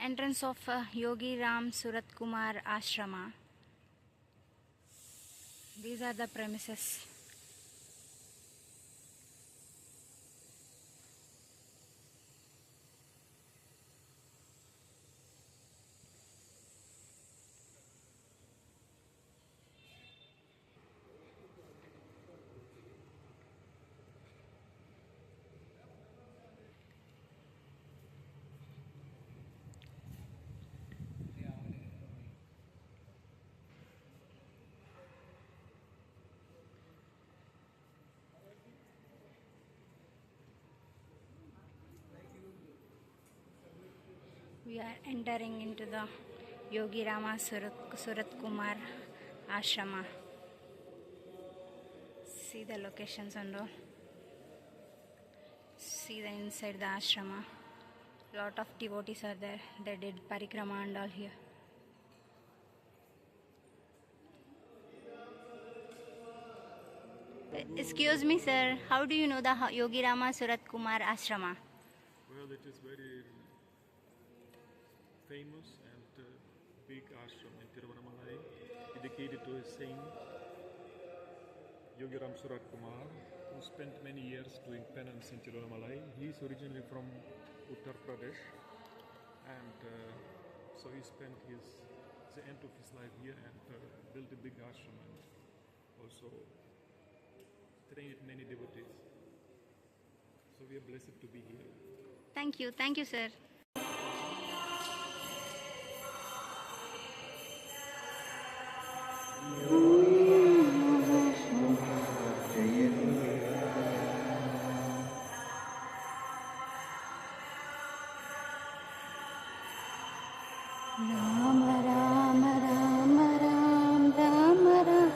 entrance of Yogi Ram Surat Kumar Ashrama. These are the premises. We are entering into the Yogi Rama Surat Kumar Ashrama. See the locations and all. See the inside the ashrama. Lot of devotees are there. They did parikrama and all here. Excuse me, sir. How do you know the Yogi Rama Surat Kumar Ashrama? Well, it is very famous and big ashram in Tiruvannamalai, dedicated to his saint Yogi Ram Surat Kumar, who spent many years doing penance in Tiruvannamalai. He is originally from Uttar Pradesh, and so he spent the end of his life here and built a big ashram and also trained many devotees. So we are blessed to be here. Thank you, sir. Ram Ram Ram Ram Ram Ram Ram.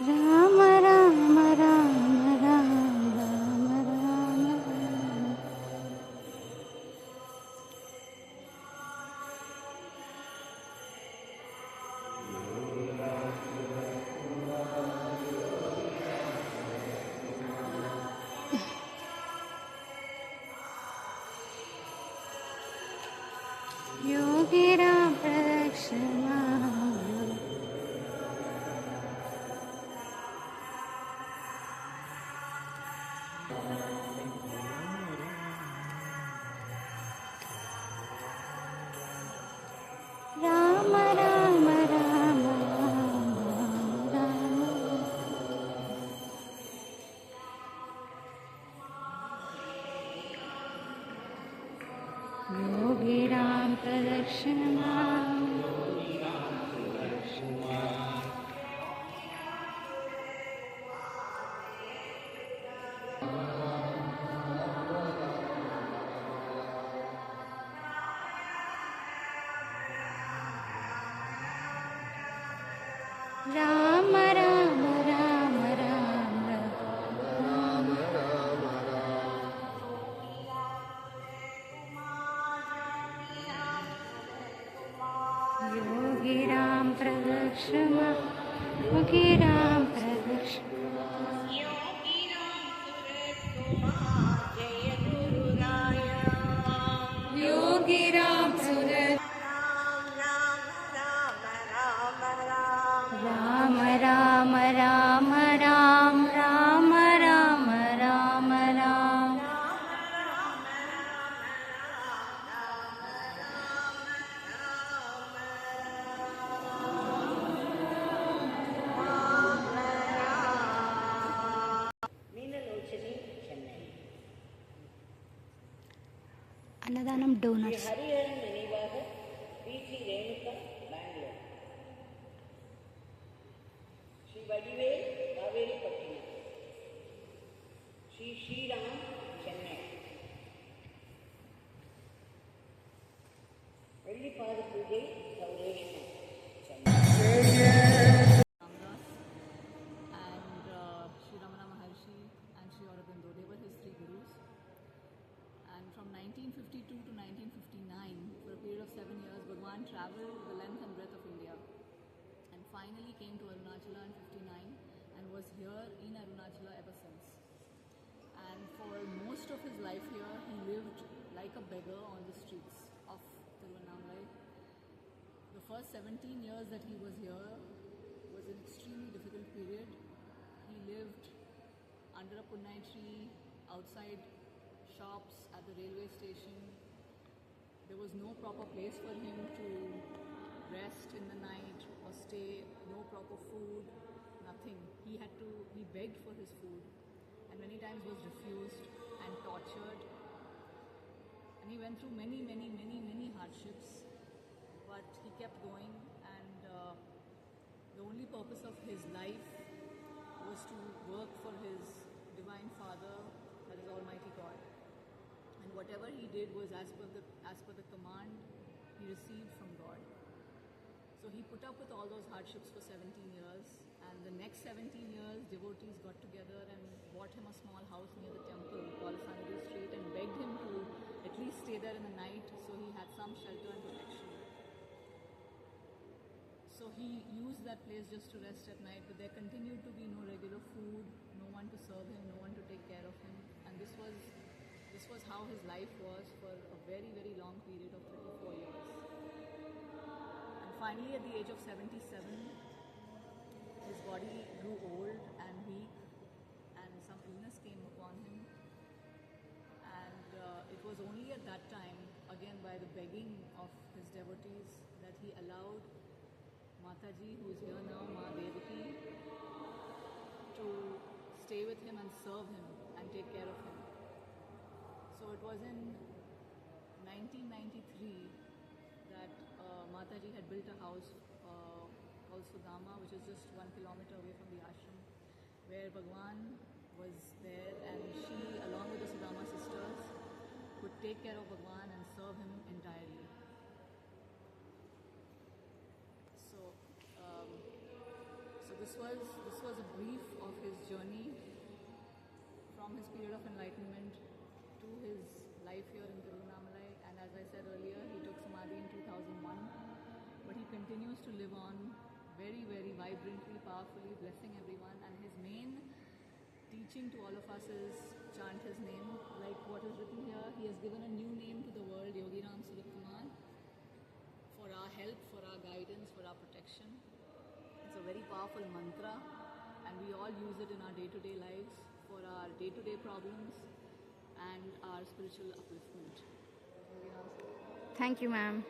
Ram Ram Ram Ram Ram Ram. Yogi Ram Pradakshina. Ram Ram Ram Ram Ram. Yogi Ram Pradakshina. Ram Ram Ram Ram Ram. Yogi Ram Pradakshina. Yogi Ram Pradakshina. Yogi Ram Surat. Ram Ram Ram Ram Ram Ram Ram Ram. Annadhanam donors. Hariharan நினைவாக பி.சி. ரேணுகா, பெங்களூர். ஸ்ரீ வடிவேல், காவேரிப்பட்டினம். ஸ்ரீ ஸ்ரீராம், சென்னை. வெள்ளிப்பாடு பூஜை, சௌரேஷன், Chennai. And Sri Ramana Maharshi and Sri Aurobindo, they were his three gurus. And from 1952 to 1959, for a period of 7 years, Bhagwan traveled the length and breadth of India and finally came to Arunachala in 59 and was here in Arunachala ever since. beggar on the streets of Tiruvannamalai. The first 17 years that he was here was an extremely difficult period. He lived under a punnai tree, outside shops, at the railway station. There was no proper place for him to rest in the night or stay, no proper food, nothing. He begged for his food and many times was refused and tortured. And he went through many hardships, but he kept going, and the only purpose of his life was to work for his Divine Father, that is Almighty God. And whatever he did was as per the command he received from God. So he put up with all those hardships for 17 years, and the next 17 years devotees got together and bought him a small house near the temple, Palasanadu Street, and begged him to at least stay there in the night so he had some shelter and protection. So he used that place just to rest at night, but there continued to be no regular food, no one to serve him, no one to take care of him, and this was how his life was for a very long period of 34 years. And finally, at the age of 77, his body grew old and weak, and some illness came upon him. And it was only at that time, again by the begging of his devotees, that he allowed Mataji, who is here now, Ma Devaki, to stay with him and serve him and take care of him. So it was in 1993 that Mataji had built a house called Sudama, which is just 1 kilometer away from the ashram, where Bhagwan was there, and she, along with the Sudama sisters, would take care of Bhagwan and serve him entirely. So this was a brief of his journey from his period of enlightenment to his life here in Tiruvannamalai. And as I said earlier, he took Samadhi in 2001, but he continues to live on very vibrantly, powerfully, blessing everyone. And his main teaching to all of us is chant his name, like what is written here. He has given a new name to the world, Yogiram Suratkumar, for our help, for our guidance, for our protection. It's a very powerful mantra, and we all use it in our day-to-day lives for our day-to-day problems and our spiritual upliftment. Thank you, ma'am.